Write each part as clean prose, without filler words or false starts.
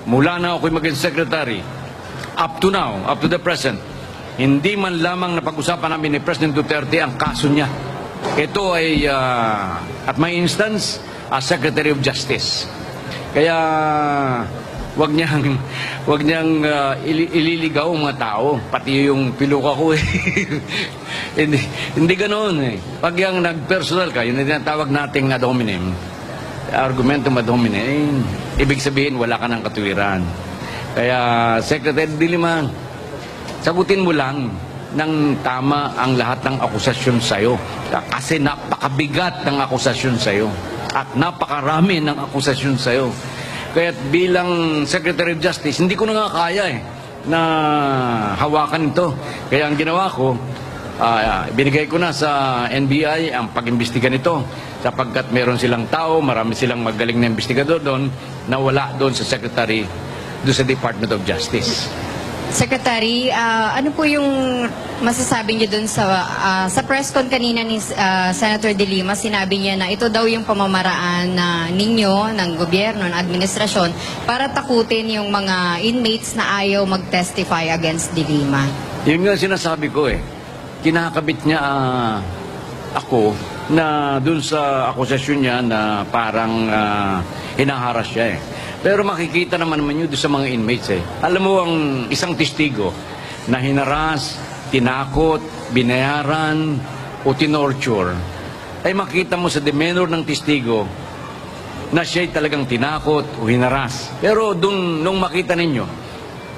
mula na ako'y maging secretary, up to now, up to the present, hindi man lamang napag-usapan namin ni President Duterte ang kaso niya. Ito ay, at my instance, as Secretary of Justice. Kaya, wag niyang ililigaw ang mga tao, pati yung piluka ko eh. hindi ganoon eh. Pag yung nag-personal ka, yun na tinatawag nating ad hominem, argumentum ad hominem, ibig sabihin wala ka ng katuwiran. Kaya, Secretary de Lima, sagutin mo lang ng tama ang lahat ng akusasyon sa'yo. Kasi napakabigat ng akusasyon sa'yo. At napakarami ng akusasyon sa'yo. Kaya bilang Secretary of Justice, hindi ko na nga kaya na hawakan ito. Kaya ang ginawa ko, binigay ko na sa NBI ang pag-imbestiga nito. Sapagkat meron silang tao, marami silang magaling na investigador doon na wala doon sa Secretary, doon sa Department of Justice. Secretary, ano po yung masasabi niyo dun sa press con kanina ni Senator De Lima? Sinabi niya na ito daw yung pamamaraan ninyo, ng gobyerno, ng administrasyon, para takutin yung mga inmates na ayaw mag-testify against De Lima. Yun nga sinasabi ko eh. Kinakabit niya ako na dun sa akusasyon niya na parang hinaharas siya eh. Pero makikita naman yun doon sa mga inmates eh. Alam mo ang isang testigo na hinaras, tinakot, binayaran o tinorture, ay makita mo sa demeanor ng testigo na siya'y talagang tinakot o hinaras. Pero doon, nung makita ninyo,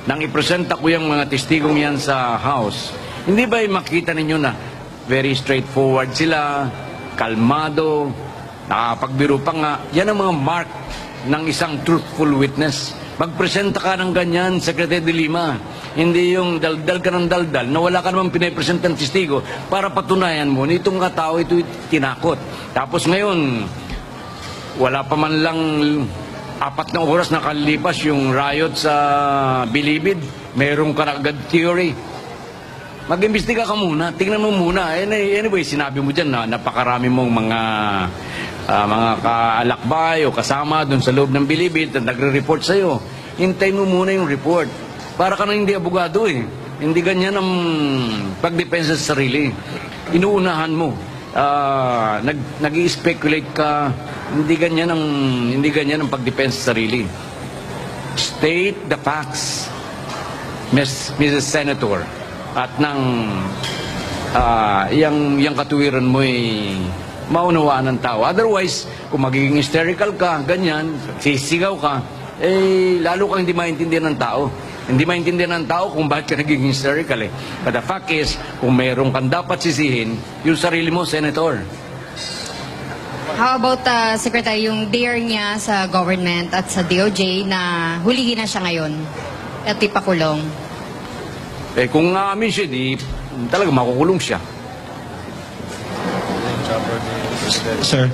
nang ipresenta ko yung mga testigong yan sa house, hindi ba makita ninyo na very straightforward sila, kalmado, nakapagbiro pa nga, yan ang mga mark ng isang truthful witness. Magpresenta ka ng ganyan, Secretary de Lima. Hindi yung daldal ka ng daldal na wala ka namang pinapresenta ng testigo para patunayan mo na itong tao ito tinakot. Tapos ngayon, wala pa man lang 4 na oras na kalilipas yung riot sa Bilibid. Meron ka na agad theory. Mag-imbestiga ka muna. Tingnan mo muna. Anyway, sinabi mo dyan na napakarami mong mga kaalakbay o kasama doon sa loob ng Bilibid na nagre-report sa'yo. Hintayin mo muna yung report. Para ka na hindi abogado eh. Hindi ganyan ang pagdepensa sa sarili. Inuunahan mo. Nag-i-speculate ka. Hindi ganyan ang pagdepensa sa sarili. State the facts, Mrs. Senator. At nang yung katuwiran mo ay maunawaan ng tao. Otherwise, kung magiging hysterical ka, ganyan, sisigaw ka, eh, lalo kang hindi maintindihan ng tao. Hindi maintindihan ng tao kung bakit ka naging hysterical eh. But the fact is, kung mayroon kang dapat sisihin, yung sarili mo, Senator. How about, Secretary, yung dare niya sa government at sa DOJ na hulihin na siya ngayon at ipakulong? Eh, kung aamin siya, di talaga makukulong siya. Sir.